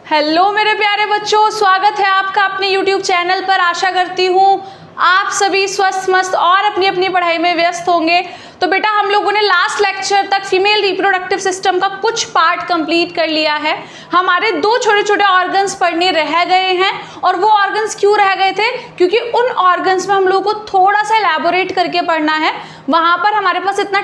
Hello मेरे प्यारे बच्चों, स्वागत है आपका अपने YouTube चैनल पर। आशा करती हूँ आप सभी स्वस्थ मस्त और अपनी अपनी पढ़ाई में व्यस्त होंगे। तो बेटा हम लोगों ने लास्ट लेक्चर तक फीमेल रिप्रोडक्टिव सिस्टम का कुछ पार्ट कंप्लीट कर लिया है। हमारे दो छोटे छोटे ऑर्गन्स पढ़ने रह गए हैं। और वो ऑर्गन्स क्यों रह गए थे? क्योंकि उन ऑर्गन्स में हम लोगों को थोड़ा सा एलैबोरेट करके पढ़ना है। वहाँ पर हमारे पास इतना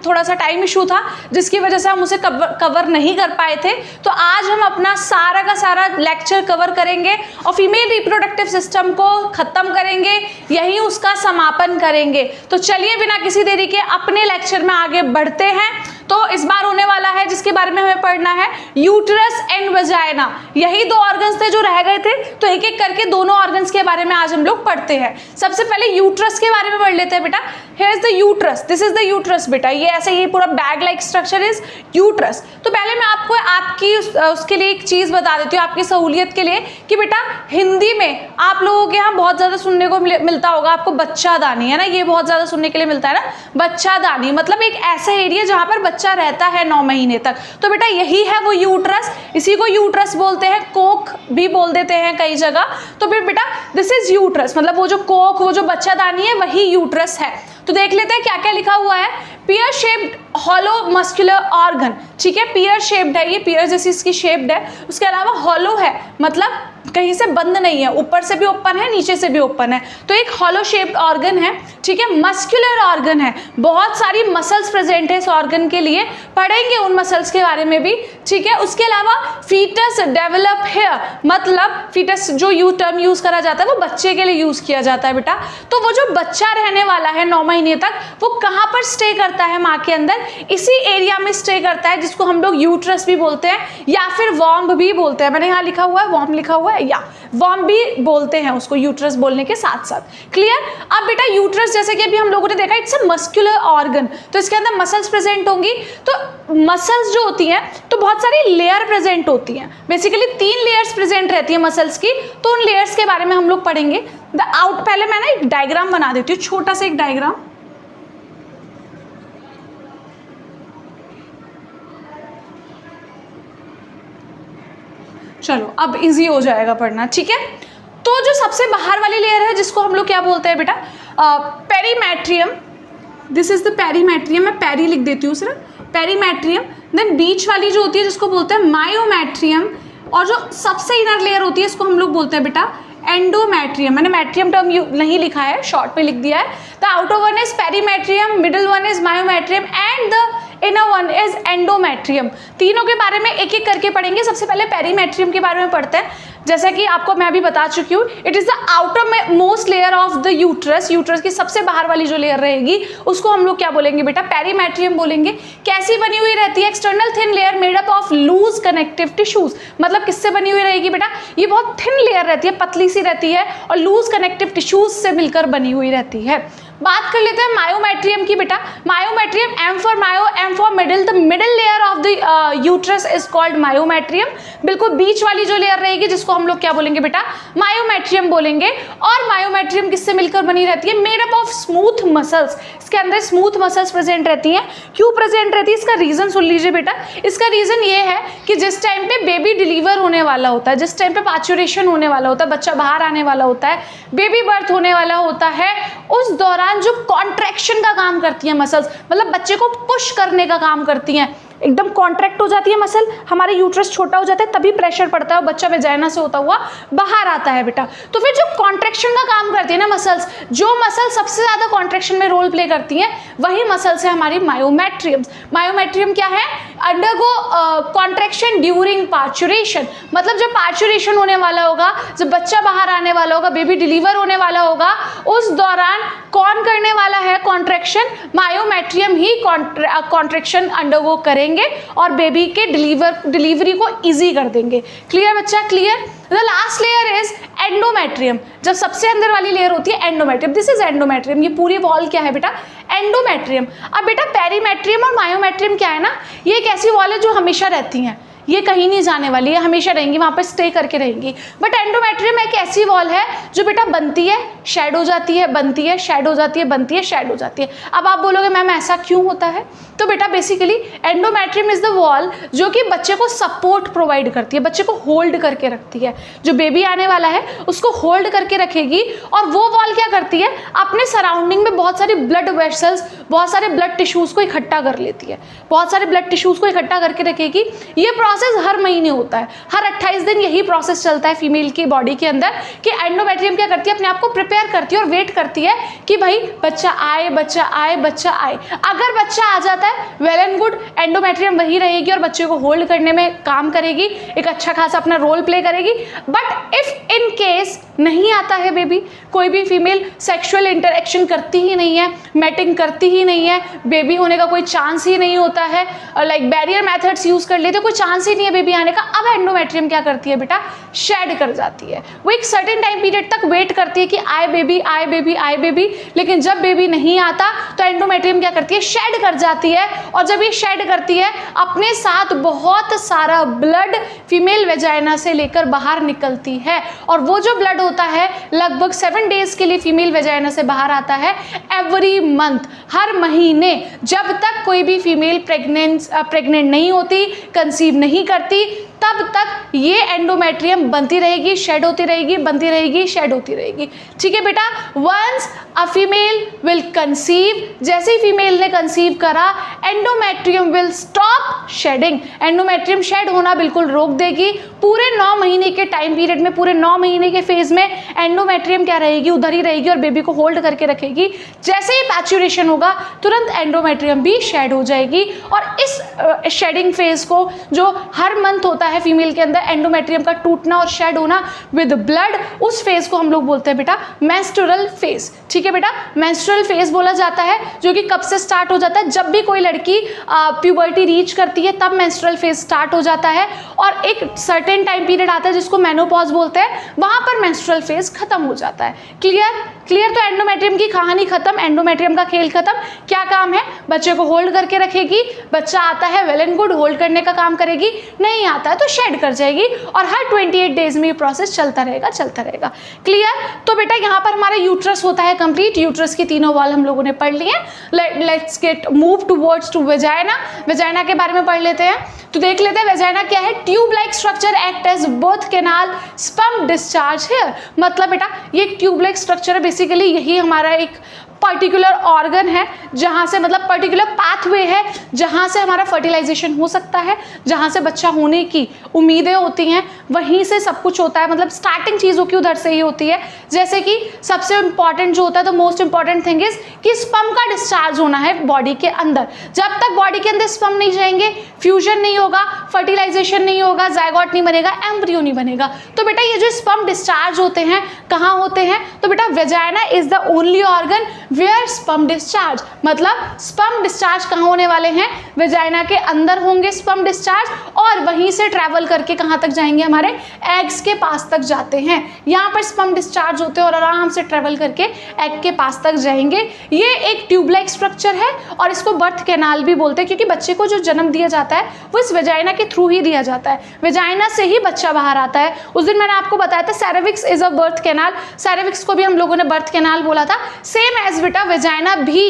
थोड़ा सा टाइम इशू था, जिसकी वजह से हम उसे कवर नहीं कर पाए थे। तो आज हम अपना सारा का सारा लेक्चर कवर करेंगे और फीमेल रिप्रोडक्टिव सिस्टम को ख़त्म करेंगे, यही उसका समापन करेंगे। तो चलिए बिना किसी देरी के अपने लेक्चर में आगे बढ़ते हैं। तो इस बार होने वाला है जिसके बारे में हमें पढ़ना है यूट्रस एंड वजाइना। यही दो ऑर्गन्स थे जो रह गए थे, तो एक एक करके दोनों ऑर्गन्स के बारे में आज हम लोग पढ़ते हैं। सबसे पहले यूट्रस के बारे में पढ़ लेते हैं बेटा। Here is the uterus, this is the uterus बेटा। ये ऐसे ही पूरा bag like structure is uterus. तो पहले मैं आपको आपकी उसके लिए एक चीज़ बता देती हूँ आपकी सहूलियत के लिए कि बेटा हिंदी में आप लोगों के यहाँ बहुत ज़्यादा सुनने को मिलता होगा आपको बच्चादानी, है ना। ये बहुत ज़्यादा सुनने के लिए मिलता है ना, बच्चादानी मतलब एक ऐसा एरिया जहाँ पर बच्चा रहता है 9 महीने तक। तो बेटा यही है वो यूट्रस, इसी को यूट्रस बोलते हैं, कोक भी बोल देते हैं कई जगह। तो फिर बेटा दिस इज यूट्रस, मतलब वो जो कोक, वो जो बच्चादानी है वही यूट्रस है। तो देख लेते हैं क्या क्या लिखा हुआ है। Pear shaped hollow muscular organ, ठीक है। पियर शेप्ड है, ये पियर जैसी इसकी शेप्ड है। उसके अलावा हॉलो है, मतलब कहीं से बंद नहीं है, ऊपर से भी ओपन है, नीचे से भी ओपन है। तो एक हॉलो शेप्ड ऑर्गन है, ठीक है। मस्कुलर ऑर्गन है, बहुत सारी मसल्स प्रेजेंट है इस ऑर्गन के लिए, पढ़ेंगे उन मसल्स के बारे में भी, ठीक है। उसके अलावा फीटस डेवलप हेयर, मतलब फीटस जो टर्म यूज करा जाता है वो बच्चे के लिए यूज किया जाता है बेटा। तो वो जो बच्चा रहने वाला है 9 महीने तक, वो कहाँ पर स्टे करता है? माँ के अंदर, इसी एरिया में स्टे करता है, जिसको हम लोग यूट्रस भी बोलते हैं या फिर वॉम्ब भी बोलते हैं। मैंने यहाँ लिखा हुआ है वॉम्ब लिखा हुआ है, या वॉम्ब भी बोलते हैं उसको यूट्रस बोलने के साथ साथ। क्लियर? अब बेटा यूट्रस जैसे कि अभी हम लोगों ने देखा इट्स अ मस्कुलर ऑर्गन, तो इसके अंदर मसल्स प्रेजेंट होंगी। तो मसल्स जो होती हैं तो बहुत सारी लेयर प्रेजेंट होती हैं, बेसिकली 3 लेयर्स प्रेजेंट रहती है मसल्स की। तो उन लेयर्स के बारे में हम लोग पढ़ेंगे। पहले मैं ना एक डायग्राम बना देती हूँ, छोटा सा एक डायग्राम। चलो अब इजी हो जाएगा पढ़ना, ठीक है। तो जो सबसे बाहर वाली लेयर है जिसको हम लोग क्या बोलते हैं बेटा? Perimetrium. This is the perimetrium, मैं पेरी लिख देती हूँ सिर्फ, पेरीमेट्रियम। देन बीच वाली जो होती है जिसको बोलते हैं मायोमेट्रियम, और जो सबसे इनर लेयर होती है इसको हम लोग बोलते हैं बेटा एंडोमेट्रियम। मैंने मैट्रियम टर्म नहीं लिखा है, शॉर्ट में लिख दिया है। The outer one is perimetrium, middle one is myometrium and the inner one is endometrium. तीनों के बारे में एक एक करके पढ़ेंगे। सबसे पहले पेरीमेट्रियम के बारे में पढ़ते हैं। जैसा कि आपको मैं अभी बता चुकी हूँ, it is the outer most layer of the uterus. Uterus की सबसे बाहर वाली जो लेयर रहेगी उसको हम लोग क्या बोलेंगे बेटा? पेरीमेट्रियम बोलेंगे। कैसी बनी हुई रहती है? External thin layer made up of loose connective tissues. मतलब किससे बनी हुई रहेगी बेटा? ये बहुत थिन लेयर रहती है, पतली सी रहती है और लूज कनेक्टिव टिश्यूज से मिलकर बनी हुई रहती है। बात कर लेते हैं मायोमेट्रियम की बेटा। Myometrium, M for myo, M for middle, the middle layer of the uterus is called myometrium. बिल्कुल बीच वाली जो लेयर रहेगी जिसको हम लोग क्या बोलेंगे बेटा? मायोमेट्रियम बोलेंगे। और मायोमेट्रियम किससे मिलकर बनी रहती है? Made up of smooth muscles. इसके अंदर स्मूथ मसल्स प्रेजेंट रहती हैं। क्यों प्रेजेंट रहती है? इसका रीजन सुन लीजिए बेटा। इसका रीजन ये है कि जिस टाइम पे बेबी डिलीवर होने वाला होता है, जिस टाइम पे पार्चुरेशन होने वाला होता है, बच्चा बाहर आने वाला होता है, बेबी बर्थ होने वाला होता है, उस दौरान जो कॉन्ट्रैक्शन का काम करती है मसल्स, मतलब बच्चे को पुश करने का काम करती हैं, एकदम कॉन्ट्रैक्ट हो जाती है मसल, हमारे यूट्रस छोटा हो जाता है, तभी प्रेशर पड़ता है और बच्चा वेजाइना से होता हुआ बाहर आता है बेटा। तो फिर जो कॉन्ट्रैक्शन का काम करती है ना मसल्स, जो मसल सबसे ज़्यादा कॉन्ट्रैक्शन में रोल प्ले करती हैं, वही मसल्स है हमारी मायोमेट्रियम। मायोमेट्रियम क्या है? Undergo contraction during parturition. मतलब जब पार्चुरेशन होने वाला होगा, जब बच्चा बाहर आने वाला होगा, बेबी डिलीवर होने वाला होगा, उस दौरान कौन करने वाला है कॉन्ट्रैक्शन? मायोमेट्रियम ही कॉन्ट्रैक्शन अंडरगो करेंगे और बेबी के डिलीवरी को इजी कर देंगे। क्लियर बच्चा? Clear? The last layer is endometrium. जब सबसे अंदर वाली लेयर होती है एंडोमेट्रियम, दिस इज एंडोमेट्रियम। ये पूरी वॉल क्या है बेटा? एंडोमेट्रियम। अब बेटा पेरीमेट्रियम और मायोमेट्रियम क्या है ना, ये एक ऐसी वॉल है जो हमेशा रहती हैं, ये कहीं नहीं जाने वाली है, हमेशा रहेंगी, वहाँ पर स्टे करके रहेंगी। बट एंडोमेट्रियम एक ऐसी वॉल है जो बेटा बनती है, शेड हो जाती है, बनती है, शेड हो जाती है, बनती है, शेड हो जाती है। अब आप बोलोगे मैम ऐसा क्यों होता है? तो बेटा basically endometrium is the wall जो कि बच्चे को सपोर्ट प्रोवाइड करती है, बच्चे को होल्ड करके रखती है। जो बेबी आने वाला है उसको होल्ड करके रखेगी, और वो वॉल क्या करती है, अपने सराउंडिंग में बहुत सारी ब्लड वेसल्स, बहुत सारे ब्लड टिश्यूज को इकट्ठा कर लेती है, बहुत सारे ब्लड टिश्यूज को इकट्ठा करके रखेगी। ये प्रोसेस हर महीने होता है, हर 28 दिन यही प्रोसेस चलता है फीमेल की बॉडी के अंदर, कि एंडोमेट्रियम क्या करती है, अपने आप को प्रिपेयर करती है और वेट करती है कि भाई बच्चा आए, बच्चा आए, बच्चा आए। अगर बच्चा आ जाता है वेल एंड गुड, एंडोमेट्रियम वही रहेगी और बच्चे को होल्ड करने में काम करेगी, एक अच्छा खासा अपना रोल प्ले करेगी। बट इफ इन केस नहीं आता है बेबी, कोई भी फीमेल सेक्सुअल इंटरेक्शन करती ही नहीं है, मैटिंग करती ही नहीं है, बेबी होने का कोई चांस ही नहीं होता है, और लाइक बैरियर मेथड्स यूज कर लेते, कोई चांस ही नहीं है बेबी आने का, अब एंडोमेट्रियम क्या करती है बेटा, शेड कर जाती है। वो एक सर्टेन टाइम पीरियड तक वेट करती है कि आए बेबी, आए बेबी, आए बेबी, लेकिन जब बेबी नहीं आता तो एंडोमेट्रियम क्या करती है, शेड कर जाती है। और जब ये शेड करती है, अपने साथ बहुत सारा ब्लड फीमेल वेजाइना से लेकर बाहर निकलती है, और वो जो ब्लड होता है लगभग 7 डेज के लिए फीमेल वेजाइना से बाहर आता है एवरी मंथ, हर महीने, जब तक कोई भी फीमेल प्रेग्नेंट नहीं होती, कंसीव नहीं करती, तब तक ये एंडोमेट्रियम बनती रहेगी, शेड होती रहेगी, बनती रहेगी, शेड होती रहेगी। ठीक है बेटा, once a female will conceive, जैसे ही फीमेल ने कंसीव करा, endometrium will stop shedding, endometrium shed होना बिल्कुल रोक देगी। पूरे 9 महीने के टाइम पीरियड में, पूरे 9 महीने के फेज में एंडोमेट्रियम क्या रहेगी, उधर ही रहेगी और बेबी को होल्ड करके रखेगी। जैसे ही पैचुरेशन होगा तुरंत एंडोमेट्रियम भी शेड हो जाएगी, और इस शेडिंग फेज को जो हर मंथ होता है फीमेल के अंदर, एंडोमेट्रियम का टूटना और शेड होना विद ब्लड, उस फेज को हम लोग बोलते हैं बेटा मेंस्ट्रुअल फेज। ठीक है बेटा, मेंस्ट्रुअल फेज बोला जाता है, जो कि कब से स्टार्ट हो जाता है, जब भी कोई लड़की प्यूबर्टी रीच करती है तब मेंस्ट्रुअल फेज स्टार्ट हो जाता है, और एक सर्टेन टाइम पीरियड आता है जिसको मेनोपॉज बोलते हैं, वहां पर मेंस्ट्रुअल फेज खत्म हो जाता है। क्लियर? क्लियर? तो एंडोमेट्रियम की कहानी खत्म, एंडोमेट्रियम का खेल खत्म। क्या काम है, बच्चे को होल्ड करके रखेगी, बच्चा आता है वेल एंड गुड, होल्ड करने का काम करेगी, नहीं आता है तो शेड कर जाएगी, और हर 28 डेज में ये प्रोसेस चलता रहेगा, चलता रहेगा। क्लियर? तो बेटा यहाँ पर हमारा यूट्रस होता है कंप्लीट, यूट्रस की तीनों वॉल हम लोगों ने पढ़ ली है। Let's get move towards to vagina. Vagina के बारे में पढ़ लेते हैं, तो देख लेते हैं वेजाइना क्या है। Tube like structure act as birth canal, sperm discharge here. मतलब बेटा ये एक ट्यूब लाइक स्ट्रक्चर है, बेसिकली यही हमारा एक पर्टिकुलर ऑर्गन है जहाँ से, मतलब पर्टिकुलर पाथवे है जहाँ से हमारा फर्टिलाइजेशन हो सकता है, जहाँ से बच्चा होने की उम्मीदें होती हैं, वहीं से सब कुछ होता है, मतलब स्टार्टिंग चीज़ों की उधर से ही होती है। जैसे कि सबसे इंपॉर्टेंट जो होता है, the most important thing is कि स्पर्म का डिस्चार्ज होना है बॉडी के अंदर। जब तक बॉडी के अंदर स्पर्म नहीं जाएंगे, फ्यूजन नहीं होगा, फर्टिलाइजेशन नहीं होगा, जायगोट नहीं बनेगा, एम्ब्रियो नहीं बनेगा। तो बेटा ये जो स्पर्म डिस्चार्ज होते हैं कहाँ होते हैं, तो बेटा vagina is the only organ where sperm discharge, मतलब स्पर्म डिस्चार्ज कहाँ होने वाले हैं, वेजाइना के अंदर होंगे स्पर्म डिस्चार्ज, और वहीं से ट्रैवल करके कहाँ तक जाएंगे, हमारे एग्स के पास तक जाते हैं। यहाँ पर स्पर्म डिस्चार्ज होते हैं और आराम से ट्रैवल करके एग के पास तक जाएंगे। ये एक ट्यूब लाइक स्ट्रक्चर है, और इसको बर्थ कैनाल भी बोलते हैं, क्योंकि बच्चे को जो जन्म दिया जाता है वो इस वेजाइना के थ्रू ही दिया जाता है, वेजाइना से ही बच्चा बाहर आता है। उस दिन मैंने आपको बताया था cervix is a birth canal, cervix को भी हम लोगों ने बर्थ कैनाल बोला था। सेम एज बेटा वेजाइना भी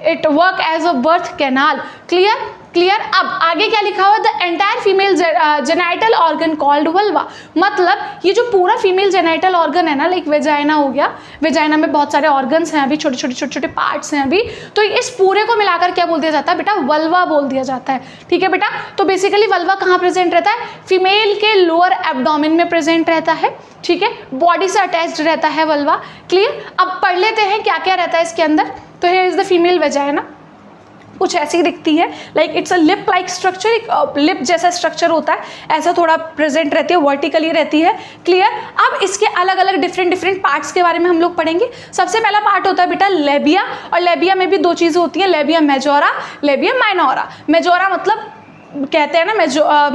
it work as a birth canal. Clear? Clear? अब आगे क्या लिखा हुआ, the entire female genital organ called vulva. मतलब ये जो पूरा फीमेल जेनाइटल ऑर्गन है ना, लाइक वेजाइना हो गया, वेजाइना में बहुत सारे ऑर्गन्स हैं अभी, छोटे छोटे पार्ट्स हैं अभी, तो इस पूरे को मिलाकर क्या बोल दिया जाता है बेटा, वल्वा बोल दिया जाता है। ठीक है बेटा, तो बेसिकली वल्वा कहाँ प्रेजेंट रहता है, फीमेल के लोअर एब्डोमेन में प्रेजेंट रहता है। ठीक है, बॉडी से अटैच्ड रहता है वल्वा। क्लियर? अब पढ़ लेते हैं क्या क्या रहता है इसके अंदर। तो here is the female vagina, कुछ ऐसी दिखती है, like it's a lip like structure, एक लिप जैसा स्ट्रक्चर होता है, ऐसा थोड़ा प्रेजेंट रहती है, वर्टिकली रहती है। क्लियर? अब इसके अलग अलग डिफरेंट पार्ट्स के बारे में हम लोग पढ़ेंगे। सबसे पहला पार्ट होता है बेटा लेबिया, और लेबिया में भी दो चीज़ें होती हैं, labia majora, labia minora. Majora मतलब कहते हैं ना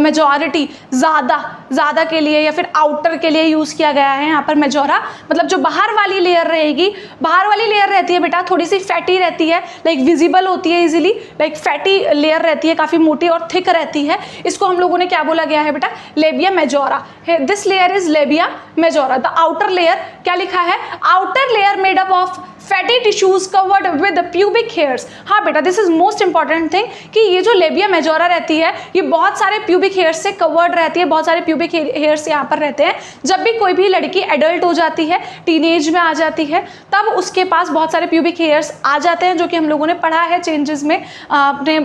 मेजॉरिटी, ज़्यादा के लिए या फिर आउटर के लिए यूज़ किया गया है यहाँ पर मेजोरा, मतलब जो बाहर वाली लेयर रहेगी, बाहर वाली लेयर रहती है बेटा थोड़ी सी फैटी रहती है, लाइक विजिबल होती है इजीली, लाइक फैटी लेयर रहती है, काफ़ी मोटी और थिक रहती है, इसको हम लोगों ने क्या बोला गया है बेटा, labia majora. This layer is labia majora. The outer layer क्या लिखा है, outer layer made up of fatty tissues covered with pubic hairs. हाँ बेटा, this is most important thing कि ये जो लेबिया मेजोरा रहती है ये बहुत सारे प्यूबिक हेयर्स से कवर्ड रहती है, बहुत सारे प्यूबिक हेयर्स यहाँ पर रहते हैं। जब भी कोई भी लड़की एडल्ट हो जाती है, टीनेज में आ जाती है, तब उसके पास बहुत सारे प्यूबिक हेयर्स आ जाते हैं, जो कि हम लोगों ने पढ़ा है चेंजेस में अपने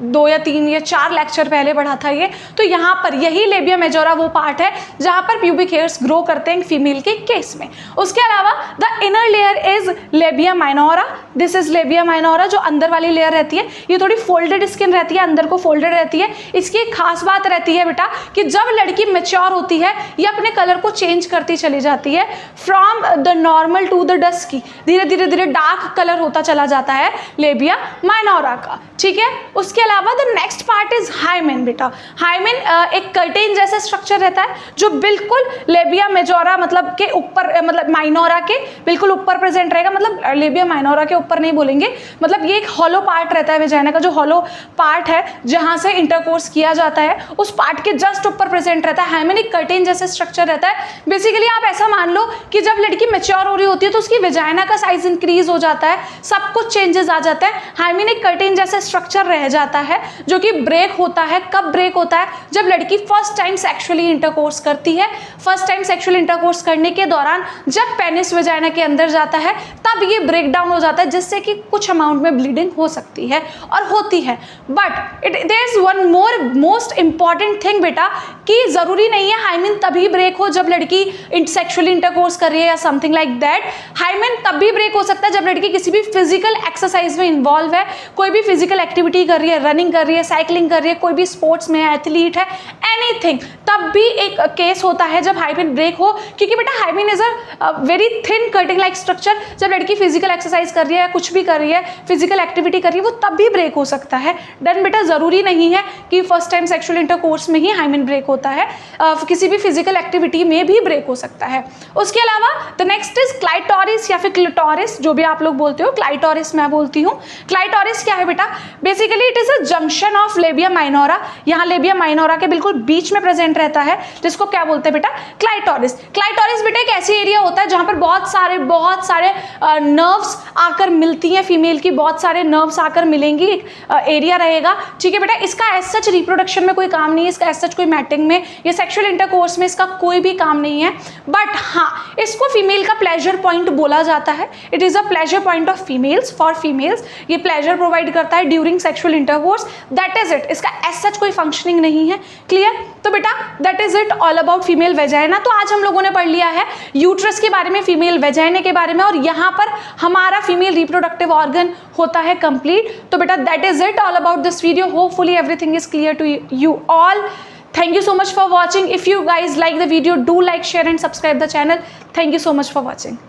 2 या 3 या 4 लेक्चर पहले पढ़ा था ये। तो यहाँ पर यही लेबिया मेजोरा वो पार्ट है जहाँ पर प्यूबिक हेयर्स ग्रो करते हैं फीमेल के केस में। उसके अलावा the inner layer is labia minora. This is labia minora, जो अंदर वाली लेयर रहती है ये थोड़ी फोल्डेड स्किन रहती है, अंदर को फोल्डेड रहती है। इसकी एक खास बात रहती है बेटा कि जब लड़की मेच्योर होती है ये अपने कलर को चेंज करती चली जाती है, from the normal to the dusky, धीरे धीरे डार्क कलर होता चला जाता है लेबिया माइनोरा का, ठीक है। उसके अलावा the next part is hymen बेटा। हाइमेन एक कर्टेन जैसा स्ट्रक्चर रहता है जो बिल्कुल लेबिया मेजोरा मतलब के ऊपर, मतलब माइनोरा के बिल्कुल ऊपर प्रेजेंट रहेगा, मतलब लेबिया माइनोरा के ऊपर नहीं बोलेंगे, मतलब ये एक हॉलो पार्ट रहता है वेजाइना का, जो हॉलो पार्ट है जहां से इंटरकोर्स किया जाता है उस पार्ट के जस्ट ऊपर प्रेजेंट रहता है। हाइमेन एक कर्टेन जैसा स्ट्रक्चर रहता है। बेसिकली आप ऐसा मान लो कि जब लड़की मेच्योर हो रही होती है तो उसकी वेजाइना का साइज इंक्रीज हो जाता है, सब कुछ चेंजेस आ जाता है। हाइमेन एक कर्टेन जैसा स्ट्रक्चर रह जाता है जो कि ब्रेक होता है। कब ब्रेक होता है, जब लड़की फर्स्ट टाइम सेक्सुअली इंटरकोर्स करती है। फर्स्ट टाइम सेक्सुअल इंटरकोर्स करने के दौरान जब पेनिस वेजाइना के अंदर जाता है तब ये ब्रेक डाउन हो जाता है, जिससे कि कुछ अमाउंट में ब्लीडिंग हो सकती है और होती है। But there is one more most important thing बेटा, कि जरूरी नहीं है हाइमेन तभी ब्रेक हो जब लड़की सेक्सुअली इंटरकोर्स कर रही है या समथिंग लाइक दैट। हाइमेन तब भी ब्रेक हो सकता है जब लड़की किसी भी फिजिकल एक्सरसाइज में इन्वॉल्व है, कोई भी फिजिकल एक्टिविटी कर रही है, रनिंग कर रही है, साइकिलिंग कर रही है, कोई भी स्पोर्ट्स में एथलीट है, एनीथिंग, तब भी एक केस होता है जब हाइमेन ब्रेक हो। क्योंकि बेटा hymen is a very thin curtain like structure. जब लड़की फिजिकल एक्सरसाइज कर रही है या कुछ भी कर रही है, फिजिकल एक्टिविटी कर रही है, वो तब भी ब्रेक हो सकता है। देन बेटा जरूरी नहीं है कि फर्स्ट टाइम सेक्सुअल इंटरकोर्स में ही हाइमेन ब्रेक होता है, किसी भी फिजिकल एक्टिविटी में भी ब्रेक हो सकता है। उसके अलावा द नेक्स्ट इज क्लाइटोरिस या फिर क्लिटोरिस, जो भी आप लोग बोलते हो, क्लाइटोरिस मैं बोलती हूँ। क्लाइटोरिस क्या है बेटा, basically it is a junction of labia minora. यहाँ लेबिया माइनोरा के बिल्कुल बीच में प्रेजेंट रहता है, जिसको क्या बोलते हैं बेटा, क्लाइटोरिस। क्लाइटोरिस बेटा एक ऐसी एरिया होता है जहाँ पर बहुत सारे नर्व्स आकर मिलती हैं, फीमेल की बहुत सारे नर्व्स आकर मिलेंगी, एक एरिया रहेगा, ठीक है बेटा। इसका एज सच रिप्रोडक्शन में कोई काम नहीं है, इसका एज सच कोई मैटिंग में या सेक्सुअल इंटरकोर्स में इसका कोई भी काम नहीं है। बट हाँ, इसको फीमेल का प्लेजर पॉइंट बोला जाता है। It is a pleasure point of females, for females. ये प्लेजर प्रोवाइड करता है during sexual intercourse, that is it. इसका एज सच कोई फंक्शनिंग नहीं है, क्लियर। तो बेटा that is it all about female vagina. तो आज हम लोगों ने पढ़ लिया है यूट्रस के बारे में, फीमेल वेजाइना के बारे में, और यहाँ पर हमारा फीमेल रिप्रोडक्टिव ऑर्गन होता है कंप्लीट। तो बेटा that is it all about this video. Hopefully everything is clear to you all. Thank you so much for watching. If you guys like the video, do like, share and subscribe the channel. Thank you so much for watching.